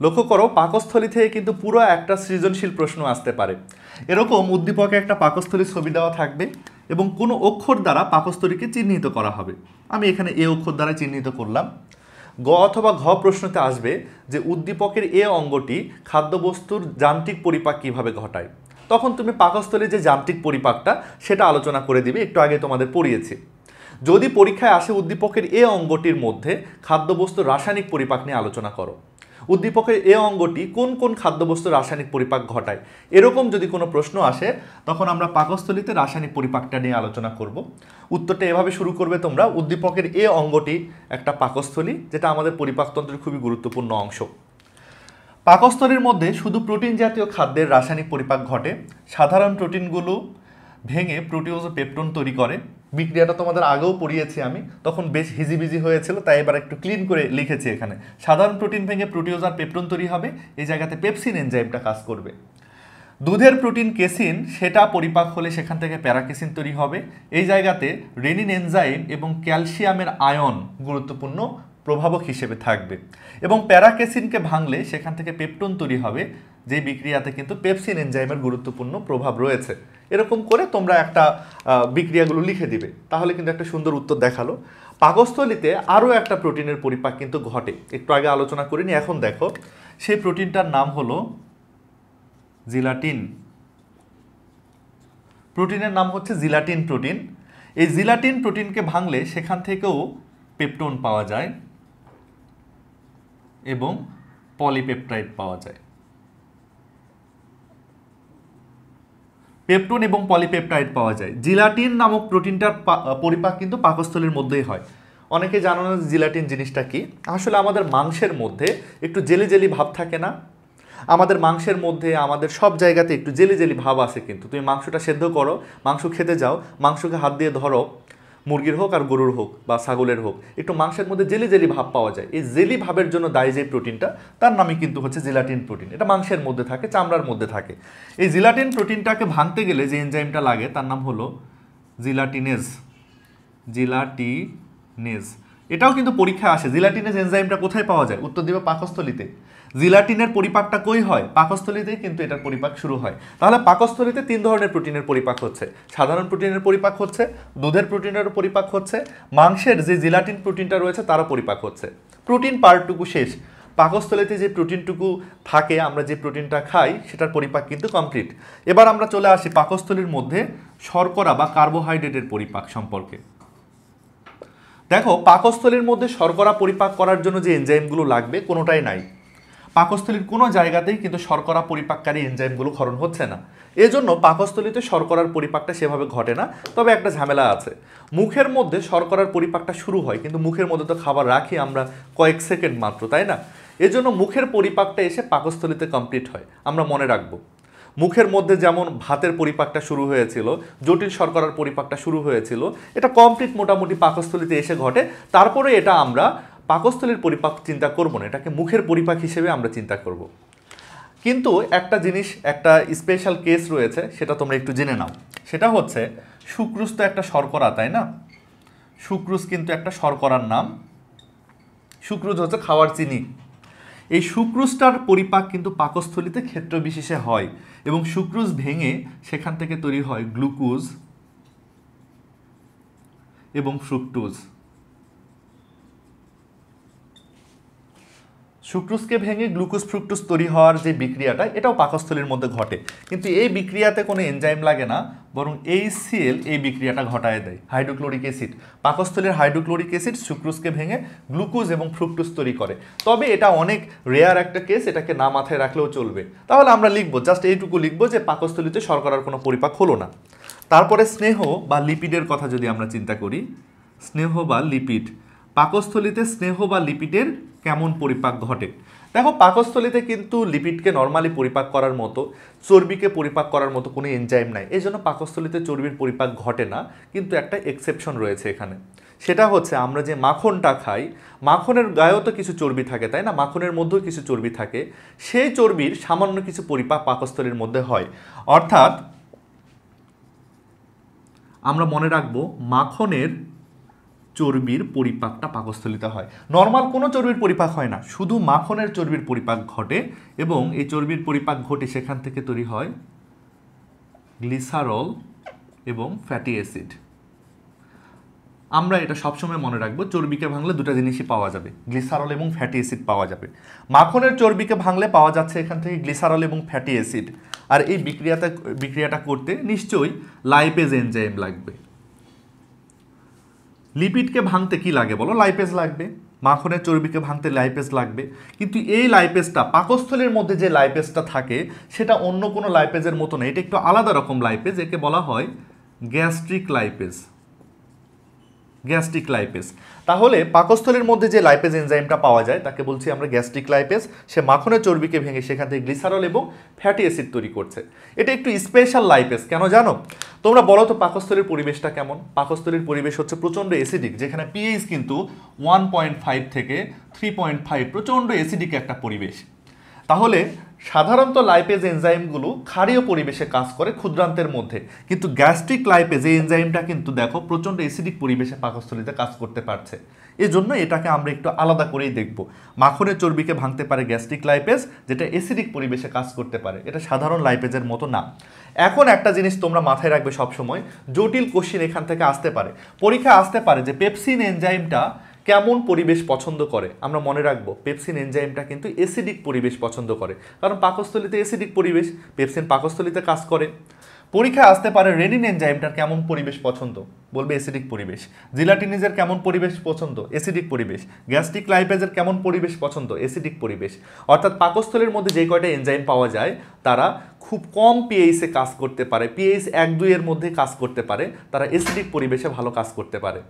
লক্ষ্য করো পাকস্থলী থেকে কিন্তু পুরো একটা সৃজনশীল প্রশ্ন আসতে পারে। এরকম উদ্দীপকে একটা পাকস্থলীর ছবি দেওয়া থাকবে এবং কোনো অক্ষর দ্বারা পাকস্থলীকে চিহ্নিত করা হবে। আমি এখানে এ অক্ষর দ্বারা চিহ্নিত করলাম। গ অথবা ঘ প্রশ্নতে আসবে যে উদ্দীপকের এ অঙ্গটি খাদ্যবস্তুর যান্ত্রিক পরিপাক কিভাবে ঘটায়। তখন তুমি পাকস্থলীর যে যান্ত্রিক পরিপাকটা সেটা আলোচনা করে দিবে, একটু আগে তোমাদের পড়িয়েছি। যদি পরীক্ষায় আসে উদ্দীপকের এ অঙ্গটির মধ্যে খাদ্যবস্তুর রাসায়নিক পরিপাক নিয়ে আলোচনা করো, উদ্দীপকের এ অঙ্গটি কোন কোন খাদ্যবস্তুর রাসায়নিক পরিপাক ঘটায়, এরকম যদি কোনো প্রশ্ন আসে তখন আমরা পাকস্থলীতে রাসায়নিক পরিপাকটা নিয়ে আলোচনা করব। উত্তরটা এভাবে শুরু করবে তোমরা, উদ্দীপকের এ অঙ্গটি একটা পাকস্থলী, যেটা আমাদের পরিপাকতন্ত্রের খুবই গুরুত্বপূর্ণ অংশ। পাকস্থলীর মধ্যে শুধু প্রোটিন জাতীয় খাদ্যের রাসায়নিক পরিপাক ঘটে। সাধারণ প্রোটিনগুলো ভেঙে প্রোটিওজ ও পেপটন তৈরি করে। বিক্রিয়াটা তোমাদের আগেও পড়িয়েছি আমি, তখন বেশ হিজিবিজি হয়েছিল, তাই এবার একটু ক্লিন করে লিখেছি এখানে। সাধারণ প্রোটিন ভেঙে প্রোটিওজ আর পেপটন তৈরি হবে, এই জায়গাতে পেপসিন এনজাইমটা কাজ করবে। দুধের প্রোটিন কেসিন, সেটা পরিপাক হলে সেখান থেকে প্যারাকেসিন তৈরি হবে। এই জায়গাতে রেনিন এনজাইম এবং ক্যালসিয়ামের আয়ন গুরুত্বপূর্ণ প্রভাবক হিসেবে থাকবে এবং প্যারাকেসিনকে ভাঙলে সেখান থেকে পেপটন তৈরি হবে, যে বিক্রিয়াতে কিন্তু পেপসিন এনজাইমের গুরুত্বপূর্ণ প্রভাব রয়েছে। এরকম করে তোমরা একটা বিক্রিয়াগুলো লিখে দিবে, তাহলে কিন্তু একটা সুন্দর উত্তর দেখালো। পাকস্থলীতে আরও একটা প্রোটিনের পরিপাক কিন্তু ঘটে, একটু আগে আলোচনা করিনি, এখন দেখো। সেই প্রোটিনটার নাম হলো জিলাটিন। প্রোটিনের নাম হচ্ছে জিলাটিন প্রোটিন। এই জিলাটিন প্রোটিনকে ভাঙলে সেখান থেকেও পেপটন পাওয়া যায় এবং পলিপেপটাইড পাওয়া যায়। পেপটন এবং পলিপেপটাইড পাওয়া যায়। জিলাটিন নামক প্রোটিনটার পরিপাক কিন্তু পাকস্থলীর মধ্যেই হয়। অনেকে জানো না জিলাটিন জিনিসটা কি। আসলে আমাদের মাংসের মধ্যে একটু জেলি জেলি ভাব থাকে না, আমাদের মাংসের মধ্যে আমাদের সব জায়গাতে একটু জেলি জেলি ভাব আসে। কিন্তু তুমি মাংসটা সেদ্ধ করো, মাংস খেতে যাও, মাংসকে হাত দিয়ে ধরো, মুরগির হোক আর গরুর হোক বা ছাগলের হোক, একটু মাংসের মধ্যে জেলি জেলি ভাব পাওয়া যায়। এই জেলি ভাবের জন্য দায়ী যে প্রোটিনটা, তার নামই কিন্তু হচ্ছে জিলাটিন প্রোটিন। এটা মাংসের মধ্যে থাকে, চামড়ার মধ্যে থাকে। এই জিলাটিন প্রোটিনটাকে ভাঙতে গেলে যে এনজাইমটা লাগে তার নাম হলো জিলাটিনেজ। জিলাটিনেজ এটাও কিন্তু পরীক্ষায় আসে। জিলাটিনেজ এনজাইমটা কোথায় পাওয়া যায়? উত্তর দিবে পাকস্থলীতে। জিলাটিনের পরিপাকটা কই হয়? পাকস্থলীতেই কিন্তু এটার পরিপাক শুরু হয়। তাহলে পাকস্থলীতে তিন ধরনের প্রোটিনের পরিপাক হচ্ছে। সাধারণ প্রোটিনের পরিপাক হচ্ছে, দুধের প্রোটিনেরও পরিপাক হচ্ছে, মাংসের যে জিলাটিন প্রোটিনটা রয়েছে তারও পরিপাক হচ্ছে। প্রোটিন পার্টটুকু শেষ। পাকস্থলীতে যে প্রোটিনটুকু থাকে, আমরা যে প্রোটিনটা খাই, সেটার পরিপাক কিন্তু কমপ্লিট। এবার আমরা চলে আসি পাকস্থলীর মধ্যে শর্করা বা কার্বোহাইড্রেটের পরিপাক সম্পর্কে। দেখো, পাকস্থলীর মধ্যে শর্করা পরিপাক করার জন্য যে এনজাইমগুলো লাগবে কোনোটাই নাই। পাকস্থলীর কোনো জায়গাতেই কিন্তু শর্করা পরিপাককারী এনজাইমগুলো ক্ষরণ হচ্ছে না। এজন্য পাকস্থলীতে শর্করার পরিপাকটা সেভাবে ঘটে না। তবে একটা ঝামেলা আছে, মুখের মধ্যে শর্করার পরিপাকটা শুরু হয়, কিন্তু মুখের মধ্যে তো খাবার রাখি আমরা কয়েক সেকেন্ড মাত্র, তাই না? এজন্য মুখের পরিপাকটা এসে পাকস্থলীতে কমপ্লিট হয়। আমরা মনে রাখবো, মুখের মধ্যে যেমন ভাতের পরিপাকটা শুরু হয়েছিল, জটিল শর্করার পরিপাকটা শুরু হয়েছিল, এটা কমপ্লিট মোটামুটি পাকস্থলীতে এসে ঘটে। তারপরে এটা আমরা পাকস্থলীর পরিপাক চিন্তা করব না, এটাকে মুখের পরিপাক হিসেবে আমরা চিন্তা করব। কিন্তু একটা জিনিস, একটা স্পেশাল কেস রয়েছে, সেটা তোমরা একটু জেনে নাও। সেটা হচ্ছে সুক্রোজ তো একটা শর্করা, তাই না? সুক্রোজ কিন্তু একটা শর্করার নাম। সুক্রোজ হচ্ছে খাওয়ার চিনি। এই সুক্রোজটার পরিপাক কিন্তু পাকস্থলীতে ক্ষেত্র বিশেষে হয় এবং সুক্রোজ ভেঙে সেখান থেকে তৈরি হয় গ্লুকোজ এবং ফ্রুক্টোজ। সুক্রোজকে ভেঙে গ্লুকোজ ফ্রুক্টোজ তৈরি হওয়ার যে বিক্রিয়াটা, এটাও পাকস্থলীর মধ্যে ঘটে। কিন্তু এই বিক্রিয়াতে কোনো এনজাইম লাগে না, বরং HCl এই বিক্রিয়াটা ঘটায় দেয়, হাইড্রোক্লোরিক অ্যাসিড। পাকস্থলীর হাইড্রোক্লোরিক অ্যাসিড সুক্রোজকে ভেঙে গ্লুকোজ এবং ফ্রুক্টোজ তৈরি করে। তবে এটা অনেক রেয়ার একটা কেস, এটাকে না মাথায় রাখলেও চলবে। তাহলে আমরা লিখবো, জাস্ট এইটুকু লিখবো যে পাকস্থলীতে শর্করার কোনো পরিপাক হলো না। তারপরে স্নেহ বা লিপিডের কথা যদি আমরা চিন্তা করি, স্নেহ বা লিপিড, পাকস্থলীতে স্নেহ বা লিপিডের কেমন পরিপাক ঘটে? দেখো, পাকস্থলীতে কিন্তু লিপিডকে নর্মালি পরিপাক করার মতো, চর্বিকে পরিপাক করার মতো কোনো এনজাইম নাই। এই জন্য পাকস্থলীতে চর্বির পরিপাক ঘটে না। কিন্তু একটা এক্সেপশন রয়েছে এখানে, সেটা হচ্ছে আমরা যে মাখনটা খাই, মাখনের গায়েও তো কিছু চর্বি থাকে, তাই না? মাখনের মধ্যেও কিছু চর্বি থাকে। সেই চর্বির সামান্য কিছু পরিপাক পাকস্থলীর মধ্যে হয়। অর্থাৎ আমরা মনে রাখবো, মাখনের চর্বির পরিপাকটা পাকস্থলিতে হয়। নর্মাল কোনো চর্বির পরিপাক হয় না, শুধু মাখনের চর্বির পরিপাক ঘটে এবং এই চর্বির পরিপাক ঘটে সেখান থেকে তৈরি হয় গ্লিসারল এবং ফ্যাটি অ্যাসিড। আমরা এটা সবসময় মনে রাখবো, চর্বিকে ভাঙলে দুটো জিনিসই পাওয়া যাবে, গ্লিসারল এবং ফ্যাটি অ্যাসিড পাওয়া যাবে। মাখনের চর্বিকে ভাঙলে পাওয়া যাচ্ছে এখান থেকে গ্লিসারল এবং ফ্যাটি অ্যাসিড। আর এই বিক্রিয়াটা করতে নিশ্চয়ই লাইপেজ এনজাইম লাগবে। লিপিডকে ভাঙতে কি লাগে বলো? লাইপেজ লাগবে। মাখনের চর্বিকে ভাঙতে লাইপেজ লাগবে, কিন্তু এই লাইপেজটা পাকস্থলীর মধ্যে যে লাইপেজটা থাকে সেটা অন্য কোনো লাইপেজের মতো না, এটা একটু আলাদা রকম লাইপেজ, একে বলা হয় গ্যাস্ট্রিক লাইপেজ। Gastric lipase. তাহলে পাকস্থলীর মধ্যে যে লাইপেজ এনজাইমটা পাওয়া যায় তাকে বলছি আমরা গ্যাস্ট্রিক লাইপেজ। সে মাখনের চর্বিকে ভেঙে সেখান থেকে গ্লিসারল এবং ফ্যাটি অ্যাসিড তৈরি করছে। এটা একটু স্পেশাল লাইপেজ, কেন জানো? তোমরা বলো তো পাকস্থলীর পরিবেশটা কেমন? পাকস্থলীর পরিবেশ হচ্ছে প্রচণ্ড অ্যাসিডিক, যেখানে পিএইচ কিন্তু 1.5 থেকে 3.5, প্রচণ্ড অ্যাসিডিক একটা পরিবেশ। তাহলে সাধারণত লাইপেজ এনজাইমগুলো ক্ষারীয় পরিবেশে কাজ করে ক্ষুদ্রান্তের মধ্যে, কিন্তু গ্যাস্ট্রিক লাইপেজ এই এনজাইমটা কিন্তু দেখো প্রচণ্ড অ্যাসিডিক পরিবেশে পাকস্থলীতে কাজ করতে পারছে। এজন্য এটাকে আমরা একটু আলাদা করেই দেখব। মাখনের চর্বিকে ভাঙতে পারে গ্যাস্ট্রিক লাইপেজ, যেটা অ্যাসিডিক পরিবেশে কাজ করতে পারে, এটা সাধারণ লাইপেজের মতো না। এখন একটা জিনিস তোমরা মাথায় রাখবে সবসময়, জটিল কোশ্চিন এখান থেকে আসতে পারে, পরীক্ষা আসতে পারে যে পেপসিন এনজাইমটা কেমন পরিবেশ পছন্দ করে। আমরা মনে রাখবো পেপসিন এনজাইমটা কিন্তু অ্যাসিডিক পরিবেশ পছন্দ করে, কারণ পাকস্থলীতে অ্যাসিডিক পরিবেশ, পেপসিন পাকস্থলীতে কাজ করে। পরীক্ষায় আসতে পারে রেনিন এনজাইমটার কেমন পরিবেশ পছন্দ, বলবে অ্যাসিডিক পরিবেশ। জিলাটিনিজের কেমন পরিবেশ পছন্দ, অ্যাসিডিক পরিবেশ। গ্যাস্ট্রিক লাইপেজের কেমন পরিবেশ পছন্দ, অ্যাসিডিক পরিবেশ। অর্থাৎ পাকস্থলীর মধ্যে যে কয়টা এনজাইম পাওয়া যায় তারা খুব কম পিএইচে কাজ করতে পারে, পিএইচ 1-2 এর মধ্যে কাজ করতে পারে, তারা অ্যাসিডিক পরিবেশে ভালো কাজ করতে পারে।